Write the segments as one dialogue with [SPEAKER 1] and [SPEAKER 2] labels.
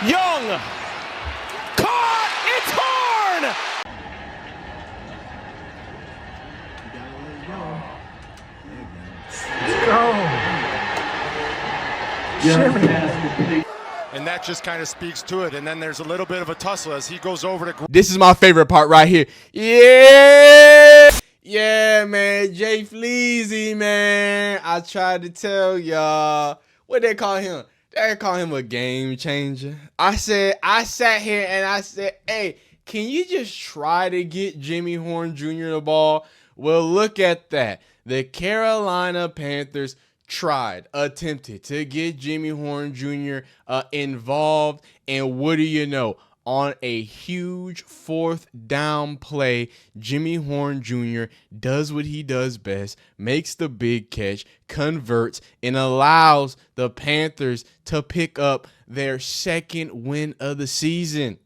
[SPEAKER 1] Young. Caught! It's Horn! And that just kind of speaks to it. And then there's a little bit of a tussle as he goes over to.
[SPEAKER 2] This is my favorite part right here. Yeah. Yeah, man. Jay Fleazy, man. I tried to tell y'all. What they call him? They call him a game changer. I sat here and I said, hey, can you just try to get Jimmy Horn Jr. the ball? Well, look at that. The Carolina Panthers attempted to get Jimmy Horn Jr. Involved. And what do you know? On a huge fourth down play, Jimmy Horn Jr. does what he does best, makes the big catch, converts, and allows the Panthers to pick up their second win of the season.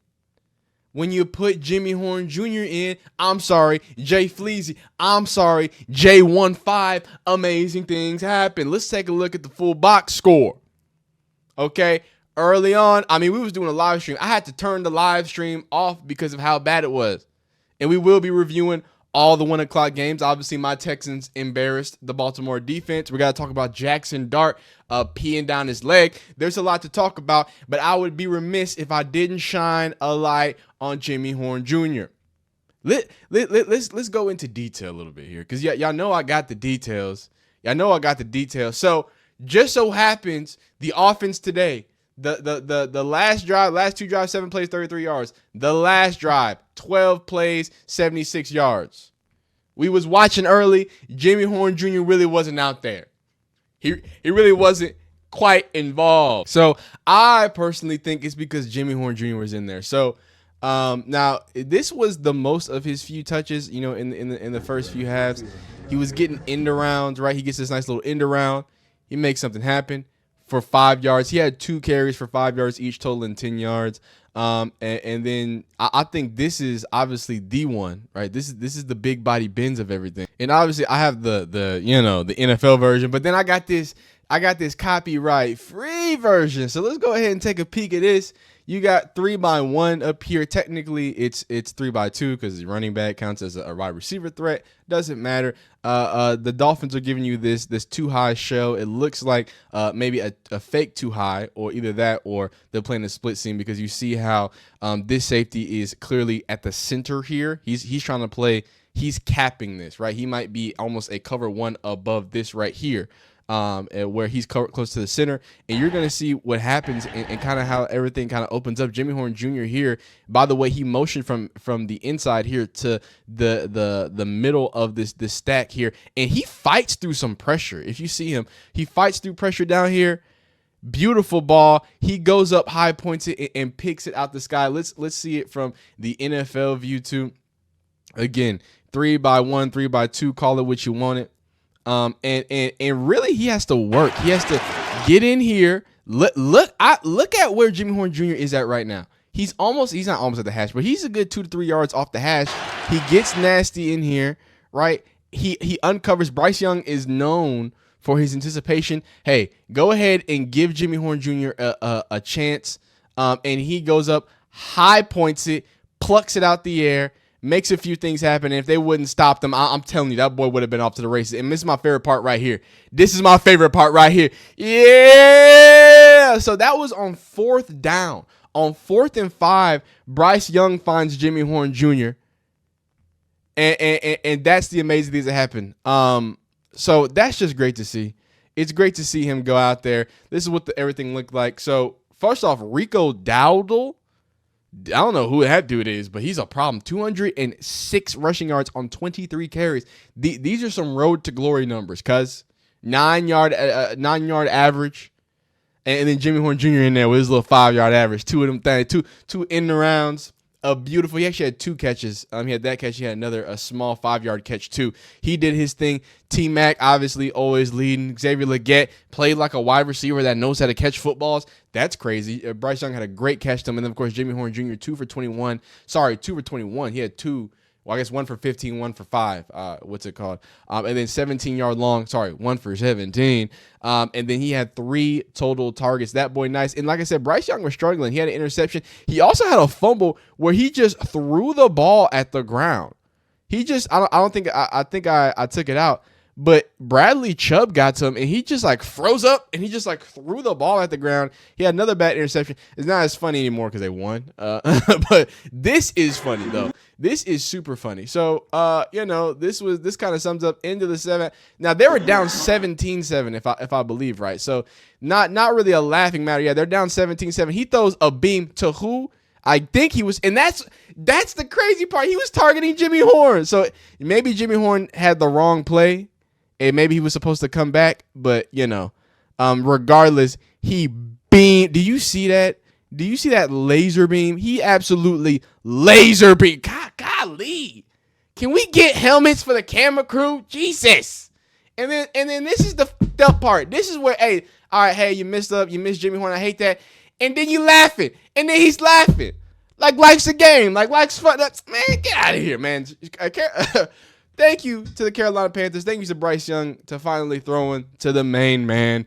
[SPEAKER 2] When you put Jimmy Horn Jr. in, I'm sorry, Jay Fleazy, I'm sorry, J15, amazing things happen. Let's take a look at the full box score. Okay. Early on, I mean, we was doing a live stream. I had to turn the live stream off because of how bad it was. And we will be reviewing all the 1 o'clock games. Obviously, my Texans embarrassed the Baltimore defense. We got to talk about Jaxson Dart peeing down his leg. There's a lot to talk about, but I would be remiss if I didn't shine a light on Jimmy Horn Jr. Let's go into detail a little bit here because y'all know I got the details. So just so happens the offense today, the last drive, last 2 drives, 7 plays, 33 yards. The last drive, 12 plays, 76 yards. We was watching early. Jimmy Horn Jr. really wasn't out there. He really wasn't quite involved. So I personally think it's because Jimmy Horn Jr. was in there. So now this was the most of his few touches, you know, in the first few halves. He was getting end arounds, right? He gets this nice little end around. He makes something happen for 5 yards. He had 2 carries for 5 yards each, totaling 10 yards. And then I think this is obviously the one, right? This is the big body bends of everything. And obviously I have the NFL version, but then I got this copyright free version. So let's go ahead and take a peek at this. You got 3x1 up here. Technically, it's 3x2 because the running back counts as a wide receiver threat. Doesn't matter. The Dolphins are giving you this too high shell. It looks like maybe a fake too high, or either that or they're playing a split seam because you see how this safety is clearly at the center here. He's trying to play. He's capping this, right? He might be almost a cover 1 above this right here. Where he's close to the center, and you're going to see what happens and kind of how everything kind of opens up. Jimmy Horn Jr. here, by the way, he motioned from the inside here to the middle of this stack here, and he fights through some pressure. If you see him, he fights through pressure down here. Beautiful ball. He goes up high, points it, and picks it out the sky. Let's see it from the NFL view too. Again, 3x1, 3x2, call it what you want it. And really he has to work. He has to get in here. Look at where Jimmy Horn Jr. is at right now. He's not almost at the hash, but he's a good 2 to 3 yards off the hash. He gets nasty in here, right? He uncovers. Bryce Young is known for his anticipation. Hey, go ahead and give Jimmy Horn Jr. a chance. And he goes up, high points it, plucks it out the air, makes a few things happen. And if they wouldn't stop them, I'm telling you, that boy would have been off to the races. And this is my favorite part right here. Yeah. So that was on 4th down. On 4th and 5, Bryce Young finds Jimmy Horn Jr. And that's the amazing things that happen. So that's just great to see. It's great to see him go out there. This is what everything looked like. So first off, Rico Dowdle. I don't know who that dude is, but he's a problem. 206 rushing yards on 23 carries. These are some road to glory numbers, cuz 9-yard average, and then Jimmy Horn Jr. in there with his little 5-yard average. 2 of them things, two in the rounds. Beautiful. He actually had 2 catches. He had that catch. He had a small 5-yard catch too. He did his thing. T-Mac obviously always leading. Xavier Legette played like a wide receiver that knows how to catch footballs. That's crazy. Bryce Young had a great catch to him. And then, of course, Jimmy Horn Jr., 2 for 21. Sorry, 2 for 21. He had 2 Well, I guess 1 for 15, 1 for 5. What's it called? And then 17-yard long. Sorry, 1 for 17. And then he had 3 total targets. That boy nice. And like I said, Bryce Young was struggling. He had an interception. He also had a fumble where he just threw the ball at the ground. He just, I think I took it out. But Bradley Chubb got to him, and he just like froze up, and he just like threw the ball at the ground. He had another bad interception. It's not as funny anymore because they won. But this is funny though. This is super funny. So, this kind of sums up into the 7. Now they were down 17-7 if I believe right. So not really a laughing matter. Yeah, they're down 17-7. He throws a beam to who? I think he was, and that's the crazy part. He was targeting Jimmy Horn. So maybe Jimmy Horn had the wrong play. And maybe he was supposed to come back, but regardless, he beamed. Do you see that? Do you see that laser beam? He absolutely laser beam. Golly, can we get helmets for the camera crew? Jesus. And then this is the up part. This is where, hey, all right, hey, you missed Jimmy Horn. I hate that. And then you laughing, and then he's laughing like life's a game, like life's fun. Man, get out of here, man. I can't. Thank you to the Carolina Panthers. Thank you to Bryce Young to finally throwing to the main man,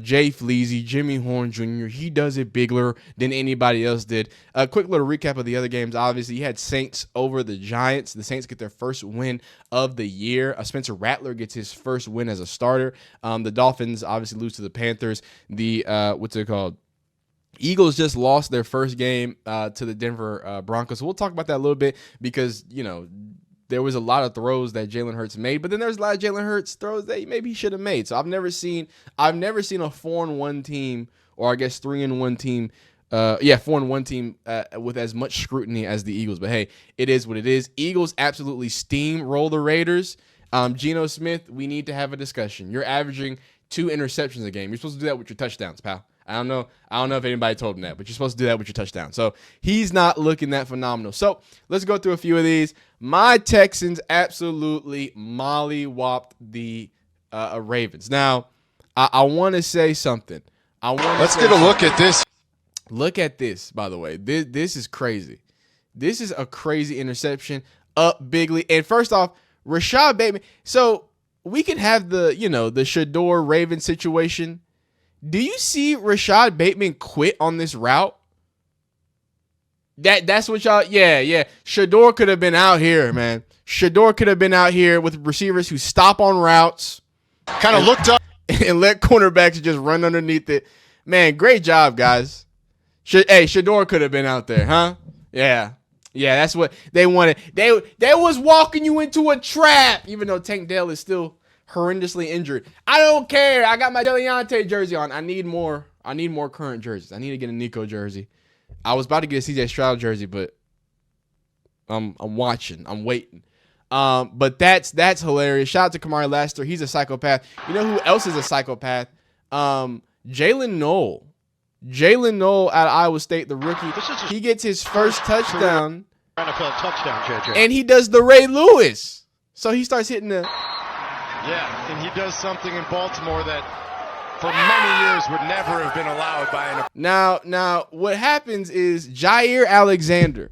[SPEAKER 2] Jay Fleazy, Jimmy Horn Jr. He does it bigger than anybody else did. A quick little recap of the other games. Obviously, you had Saints over the Giants. The Saints get their first win of the year. Spencer Rattler gets his first win as a starter. The Dolphins obviously lose to the Panthers. What's it called? Eagles just lost their first game to the Denver Broncos. So we'll talk about that a little bit because, there was a lot of throws that Jalen Hurts made, but then there's a lot of Jalen Hurts throws that maybe he should have made. So I've never seen a 4-1 team, or I guess 3-1 team, 4-1 team with as much scrutiny as the Eagles. But hey, it is what it is. Eagles absolutely steamroll the Raiders. Geno Smith, we need to have a discussion. You're averaging 2 interceptions a game. You're supposed to do that with your touchdowns, pal. I don't know if anybody told him that, but you're supposed to do that with your touchdown. So he's not looking that phenomenal. So let's go through a few of these. My Texans absolutely mollywopped the Ravens. Now, I want to say something.
[SPEAKER 1] Let's get a look at this.
[SPEAKER 2] Look at this, by the way. This is crazy. This is a crazy interception up bigly. And first off, Rashad Bateman. So we can have the Shador Raven situation. Do you see Rashad Bateman quit on this route? That's what y'all, yeah. Shador could have been out here, man. Shador could have been out here with receivers who stop on routes.
[SPEAKER 1] Kind of looked up.
[SPEAKER 2] And let cornerbacks just run underneath it. Man, great job, guys. Shador could have been out there, huh? Yeah, that's what they wanted. They was walking you into a trap, even though Tank Dell is still horrendously injured. I don't care. I got my Deleonte jersey on. I need more current jerseys. I need to get a Nico jersey. I was about to get a CJ Stroud jersey, but I'm watching. I'm waiting. But that's hilarious. Shout out to Kamari Lassiter. He's a psychopath. You know who else is a psychopath? Jalen Noel. Jalen Noel out of Iowa State, the rookie. He gets his first touchdown.
[SPEAKER 1] NFL touchdown, JJ.
[SPEAKER 2] And he does the Ray Lewis. So he starts hitting the...
[SPEAKER 1] Yeah, and he does something in Baltimore that for many years would never have been allowed by an...
[SPEAKER 2] Now, what happens is Jair Alexander,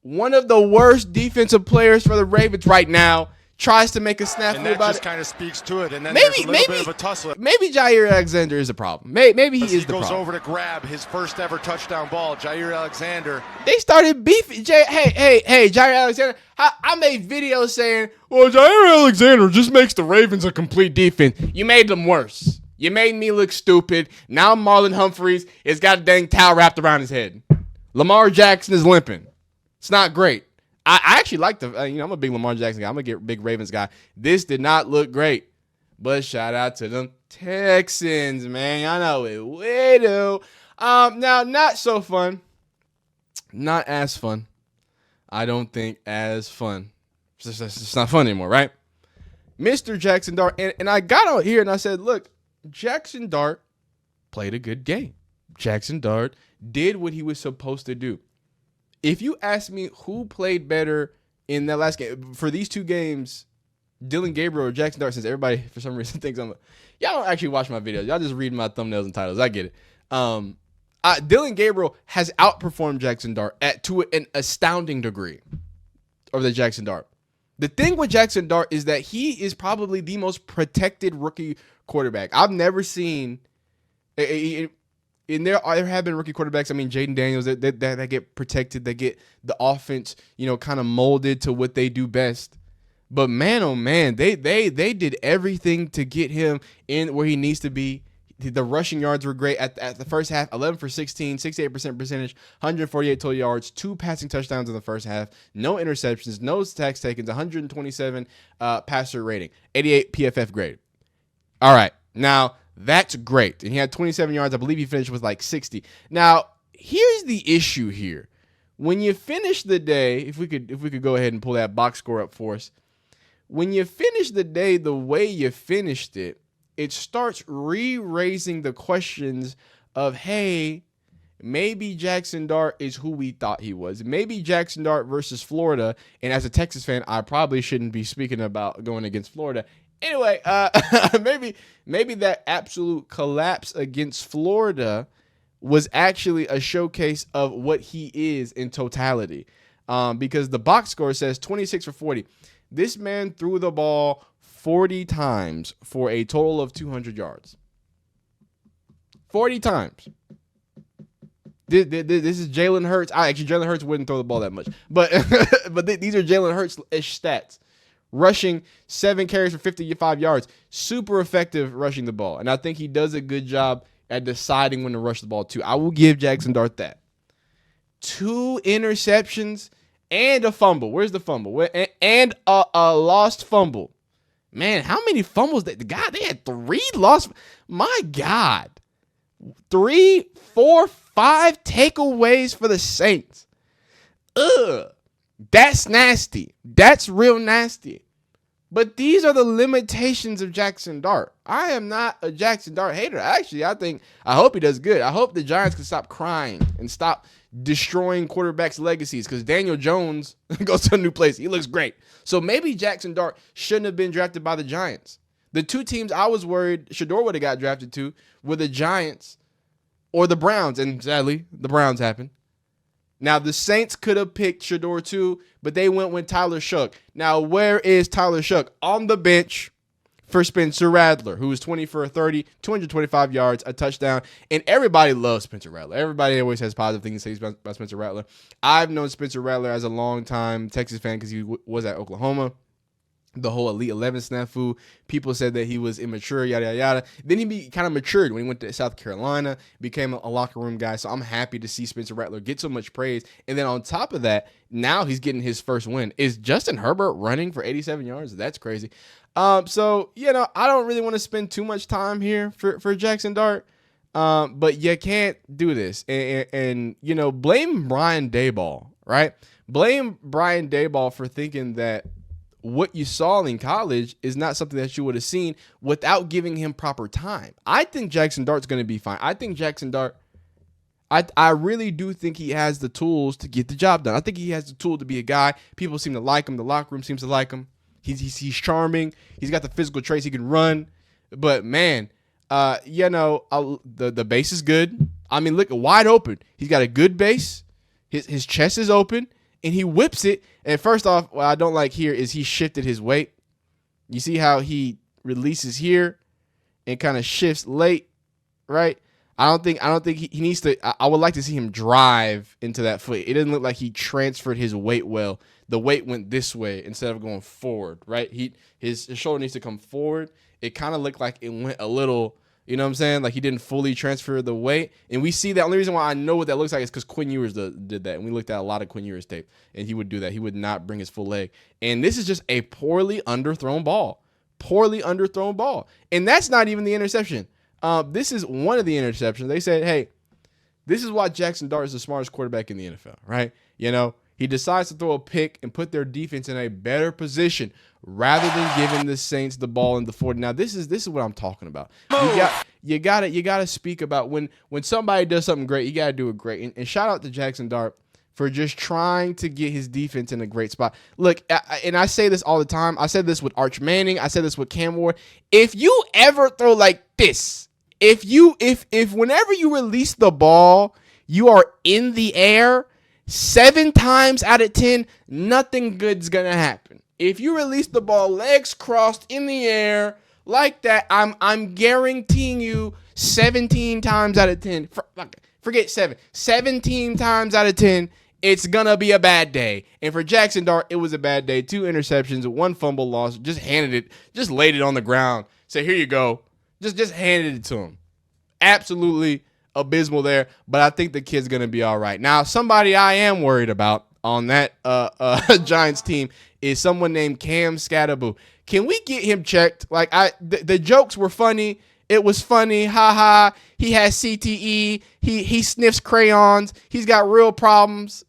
[SPEAKER 2] one of the worst defensive players for the Ravens right now, tries to make a snafu
[SPEAKER 1] and that
[SPEAKER 2] about
[SPEAKER 1] just
[SPEAKER 2] it.
[SPEAKER 1] Kind of speaks to it, and then there's a little bit of a tussle.
[SPEAKER 2] Maybe Jair Alexander is a problem. Maybe he is the problem.
[SPEAKER 1] He goes over to grab his first ever touchdown ball. Jair Alexander.
[SPEAKER 2] They started beefing. Hey, Jair Alexander. I made videos saying, well, Jair Alexander just makes the Ravens a complete defense. You made them worse. You made me look stupid. Now Marlon Humphreys has got a dang towel wrapped around his head. Lamar Jackson is limping. It's not great. I actually like I'm a big Lamar Jackson guy. I'm a big Ravens guy. This did not look great. But shout out to them Texans, man. Y'all know it. We do. Now, not so fun. Not as fun. I don't think as fun. It's just not fun anymore, right? Mr. Jaxson Dart. And I got out here and I said, look, Jaxson Dart played a good game. Jaxson Dart did what he was supposed to do. If you ask me who played better in that last game, for these two games, Dillon Gabriel or Jaxson Dart, since everybody for some reason thinks y'all don't actually watch my videos. Y'all just read my thumbnails and titles. I get it. Dillon Gabriel has outperformed Jaxson Dart to an astounding degree. the Jaxson Dart. The thing with Jaxson Dart is that he is probably the most protected rookie quarterback. I've never seen. And there have been rookie quarterbacks. I mean, Jaden Daniels that get protected, that get the offense, kind of molded to what they do best. But man, oh man, they did everything to get him in where he needs to be. The rushing yards were great at the first half. 11 for 16, 68% percentage, 148 total yards, 2 passing touchdowns in the first half, no interceptions, no sacks taken, 127 passer rating, 88 PFF grade. All right, now that's great. And he had 27 yards. I believe he finished with like 60. Now, here's the issue here. When you finish the day, if we could go ahead and pull that box score up for us. When you finish the day the way you finished it, it starts re-raising the questions of, hey, maybe Jaxson Dart is who we thought he was. Maybe Jaxson Dart versus Florida. And as a Texas fan, I probably shouldn't be speaking about going against Florida. Anyway, maybe that absolute collapse against Florida was actually a showcase of what he is in totality. Because the box score says 26 for 40. This man threw the ball 40 times for a total of 200 yards. 40 times. This is Jalen Hurts. Actually, Jalen Hurts wouldn't throw the ball that much. But these are Jalen Hurts-ish stats. Rushing 7 carries for 55 yards. Super effective rushing the ball. And I think he does a good job at deciding when to rush the ball too. I will give Jaxson Dart that. 2 interceptions and a fumble. Where's the fumble? And a lost fumble. Man, how many fumbles? They had 3 lost. My God. 3, 4, 5 takeaways for the Saints. Ugh. That's nasty. That's real nasty. But these are the limitations of Jaxson Dart. I am not a Jaxson Dart hater. Actually, I hope he does good. I hope the Giants can stop crying and stop destroying quarterbacks' legacies, because Daniel Jones goes to a new place. He looks great. So maybe Jaxson Dart shouldn't have been drafted by the Giants. The 2 teams I was worried Shedeur would have got drafted to were the Giants or the Browns. And sadly, the Browns happened. Now, the Saints could have picked Shedeur too, but they went with Tyler Shough. Now, where is Tyler Shough? On the bench for Spencer Rattler, who was 20 for 30, 225 yards, a touchdown. And everybody loves Spencer Rattler. Everybody always has positive things to say about Spencer Rattler. I've known Spencer Rattler as a long-time Texas fan because he was at Oklahoma. The whole Elite 11 snafu. People said that he was immature, yada, yada, yada. Then he kind of matured when he went to South Carolina, became a locker room guy. So I'm happy to see Spencer Rattler get so much praise. And then on top of that, now he's getting his first win. Is Justin Herbert running for 87 yards? That's crazy. So, I don't really want to spend too much time here for Jaxson Dart. But you can't do this. And blame Brian Daboll, right? Blame Brian Daboll for thinking that what you saw in college is not something that you would have seen without giving him proper time. I think Jaxson Dart's going to be fine. I think Jaxson Dart, I really do think he has the tools to get the job done. I think he has the tool to be a guy. People seem to like him. The locker room seems to like him. He's charming. He's got the physical traits. He can run. But, man, the base is good. I mean, look, wide open. He's got a good base. His chest is open. And he whips it. And first off, what I don't like here is he shifted his weight. You see how he releases here and kind of shifts late, right? I don't think he needs to. I would like to see him drive into that foot. It doesn't look like he transferred his weight well. The weight went this way instead of going forward, right? His shoulder needs to come forward. It kind of looked like it went a little. You know what I'm saying? Like he didn't fully transfer the weight. And we see that. The only reason why I know what that looks like is because Quinn Ewers did that. And we looked at a lot of Quinn Ewers tape. And he would do that. He would not bring his full leg. And this is just a poorly underthrown ball. Poorly underthrown ball. And that's not even the interception. This is one of the interceptions. They said, hey, this is why Jaxson Dart is the smartest quarterback in the NFL, right? He decides to throw a pick and put their defense in a better position rather than giving the Saints the ball in the 40. Now, this is what I'm talking about. You gotta speak about when somebody does something great, you gotta do it great. And shout out to Jaxson Dart for just trying to get his defense in a great spot. Look, and I say this all the time. I said this with Arch Manning. I said this with Cam Ward. If you ever throw like this, if whenever you release the ball, you are in the air, 7 times out of 10, nothing good's going to happen. If you release the ball legs crossed in the air like that, I'm guaranteeing you 17 times out of 10, forget 7, 17 times out of 10, it's going to be a bad day. And for Jaxson Dart, it was a bad day. 2 interceptions, 1 fumble loss, just handed it, just laid it on the ground. Say, here you go. Just handed it to him. Absolutely abysmal there, but I think the kid's going to be all right. Now, somebody I am worried about on that Giants team is someone named Cam Scatterboo. Can we get him checked? Like, the jokes were funny. It was funny. Ha ha. He has CTE. He sniffs crayons. He's got real problems.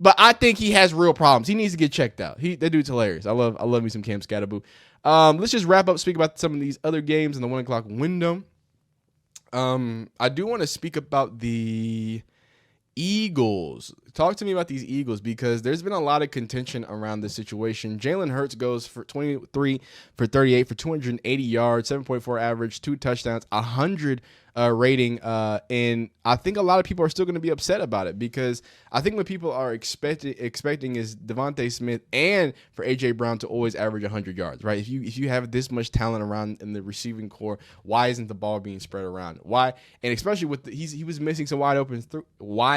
[SPEAKER 2] But I think he has real problems. He needs to get checked out. That dude's hilarious. I love me some Cam Scatterboo. Let's just wrap up, speak about some of these other games in the 1 o'clock window. I do want to speak about the Eagles. Talk to me about these Eagles because there's been a lot of contention around this situation. Jalen Hurts goes for 23 for 38 for 280 yards, 7.4 average, 2 touchdowns, 100 rating. And I think a lot of people are still going to be upset about it because I think what people are expecting is Devontae Smith and for A.J. Brown to always average 100 yards, right? If you have this much talent around in the receiving core, why isn't the ball being spread around? Why? And especially with he was missing some wide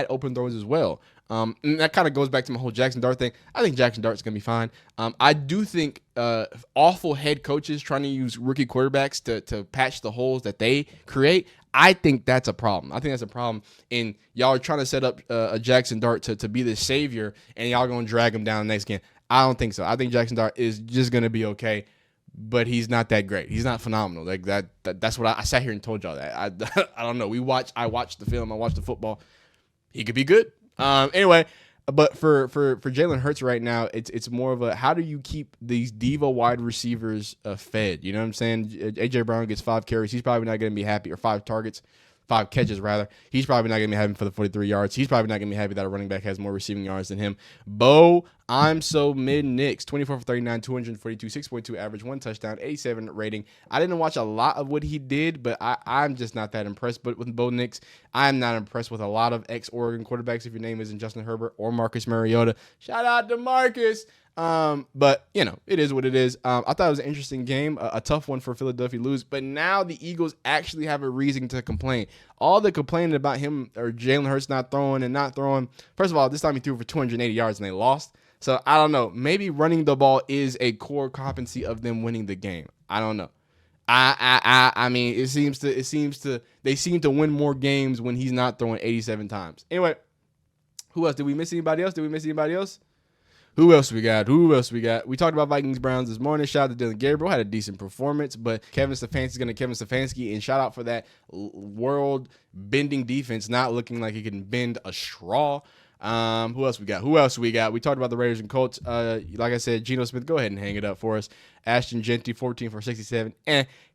[SPEAKER 2] open throws as well. And that kind of goes back to my whole Jaxson Dart thing. I think Jaxson Dart's going to be fine. I do think awful head coaches trying to use rookie quarterbacks to patch the holes that they create, I think that's a problem. I think that's a problem. And y'all are trying to set up a Jaxson Dart to be the savior, and y'all going to drag him down the next game. I don't think so. I think Jaxson Dart is just going to be okay, but he's not that great. He's not phenomenal. Like that's what I sat here and told y'all that. I don't know. I watched the film. I watched the football. He could be good. Anyway, but for Jalen Hurts right now, it's more of a how do you keep these diva wide receivers fed? You know what I'm saying? A.J. Brown gets 5 carries. He's probably not going to be happy, or 5 targets. 5 catches, rather. He's probably not going to be happy for the 43 yards. He's probably not going to be happy that a running back has more receiving yards than him. Bo, I'm so mid-Knicks. 24 for 39, 242, 6.2 average, 1 touchdown, 87 rating. I didn't watch a lot of what he did, but I'm just not that impressed. But with Bo Nix, I'm not impressed with a lot of ex-Oregon quarterbacks if your name isn't Justin Herbert or Marcus Mariota. Shout out to Marcus. But, you know, it is what it is. I thought it was an interesting game, a tough one for Philadelphia to lose. But now the Eagles actually have a reason to complain. All the complaining about him or Jalen Hurts not throwing and not throwing. First of all, this time he threw for 280 yards and they lost. So I don't know. Maybe running the ball is a core competency of them winning the game. I don't know. I mean, they seem to win more games when he's not throwing 87 times. Anyway, who else? Did we miss anybody else? Who else we got? We talked about Vikings-Browns this morning. Shout out to Dylan Gabriel. Had a decent performance, but Kevin Stefanski's going to Kevin Stefanski. And shout out for that world-bending defense not looking like it can bend a straw. Who else we got? We talked about the Raiders and Colts. Like I said, Geno Smith, go ahead and hang it up for us. Ashton Genty, 14 for 67.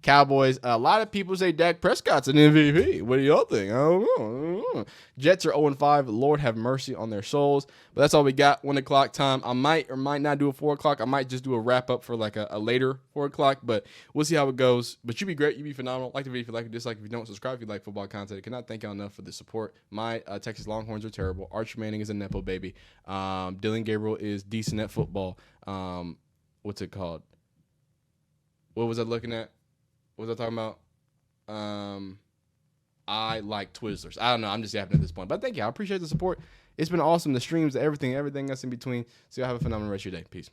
[SPEAKER 2] Cowboys. A lot of people say Dak Prescott's an MVP. What do y'all think? I don't know. Jets are 0-5. Lord have mercy on their souls. But that's all we got. 1 o'clock time. I might or might not do a 4 o'clock. I might just do a wrap up for like a later 4 o'clock. But we'll see how it goes. But you be great. You be phenomenal. Like the video if you like it. Dislike if you don't. Subscribe if you like football content. I cannot thank y'all enough for the support. My Texas Longhorns are terrible. Arch Manning is a Nepo baby. Dylan Gabriel is decent at football. What's it called? What was I looking at? What was I talking about? I like Twizzlers. I don't know. I'm just yapping at this point. But thank you. I appreciate the support. It's been awesome. The streams, everything else in between. So y'all have a phenomenal rest of your day. Peace.